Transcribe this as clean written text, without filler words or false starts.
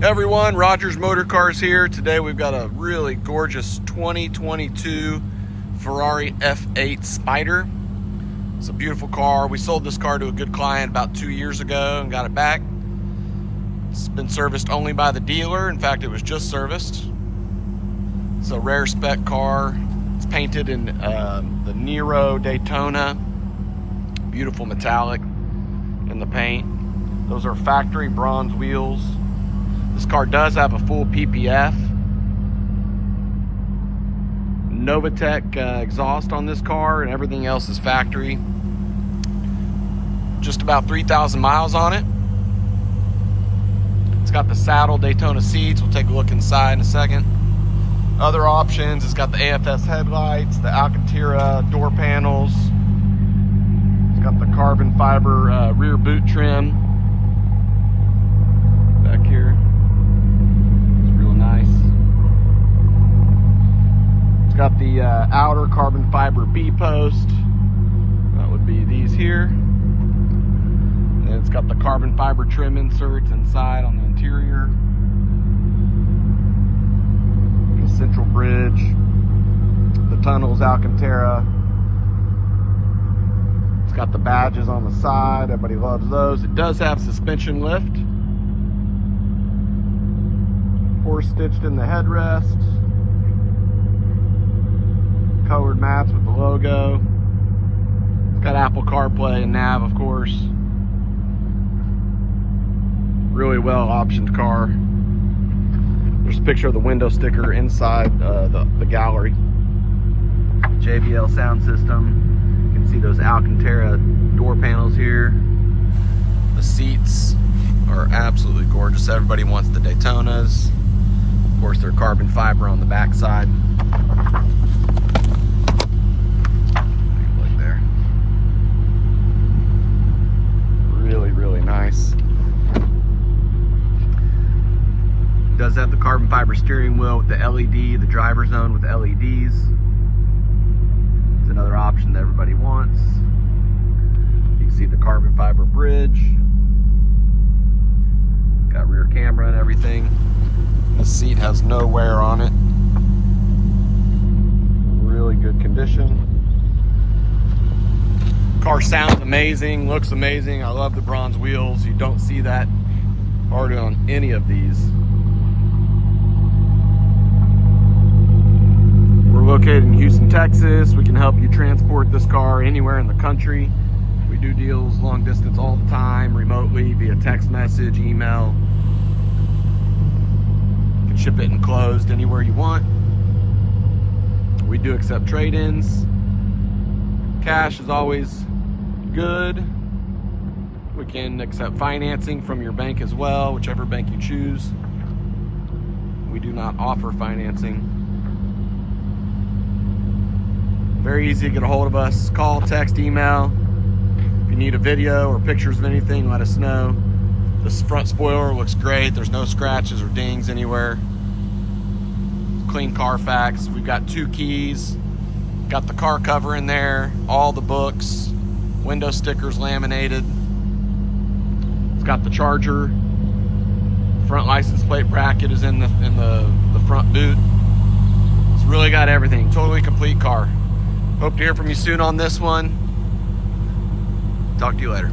Everyone, Rogers Motor Cars here. Today we've got a really gorgeous 2022 Ferrari F8 Spider. It's a beautiful car. We sold this car to a good client about 2 years ago and got it back. It's been serviced only by the dealer. In fact, it was just serviced. It's a rare spec car. It's painted in the Nero Daytona. Beautiful metallic in the paint. Those are factory bronze wheels. This car does have a full PPF. Novatec exhaust on this car, and everything else is factory. Just about 3,000 miles on it. It's got the saddle Daytona seats. We'll take a look inside in a second. Other options, it's got the AFS headlights, the Alcantara door panels. It's got the carbon fiber rear boot trim back here. It's got the outer carbon fiber B-post. That would be these here. And it's got the carbon fiber trim inserts inside on the interior. The central bridge. The tunnels Alcantara. It's got the badges on the side. Everybody loves those. It does have suspension lift. Horse stitched in the headrest. Colored mats with the logo. It's got Apple CarPlay and nav, of course. Really well optioned car. There's a picture of the window sticker inside the gallery. JBL sound system. You can see those Alcantara door panels here. The seats are absolutely gorgeous. Everybody wants the Daytonas. Of course, they're carbon fiber on the backside. Really nice. It does have the carbon fiber steering wheel with the LED, the driver zone with LEDs. It's another option that everybody wants. You can see the carbon fiber bridge. Got rear camera and everything. The seat has no wear on it. Really good condition. Car sounds amazing, looks amazing. I love the bronze wheels. You don't see that hardly on any of these. We're located in Houston, Texas. We can help you transport this car anywhere in the country. We do deals long distance all the time, remotely, via text message, email. You can ship it enclosed anywhere you want. We do accept trade-ins. Cash is always good. We can accept financing from your bank as well, whichever bank you choose. We do not offer financing. Very easy to get a hold of us. Call, text, email. If you need a video or pictures of anything, let us know. This front spoiler looks great. There's no scratches or dings anywhere. Clean Carfax. We've got 2 keys. Got the car cover in there, all the books, window stickers laminated. It's got the charger. Front license plate bracket is in the front boot. It's really got everything. Totally complete car. Hope to hear from you soon on this one. Talk to you later.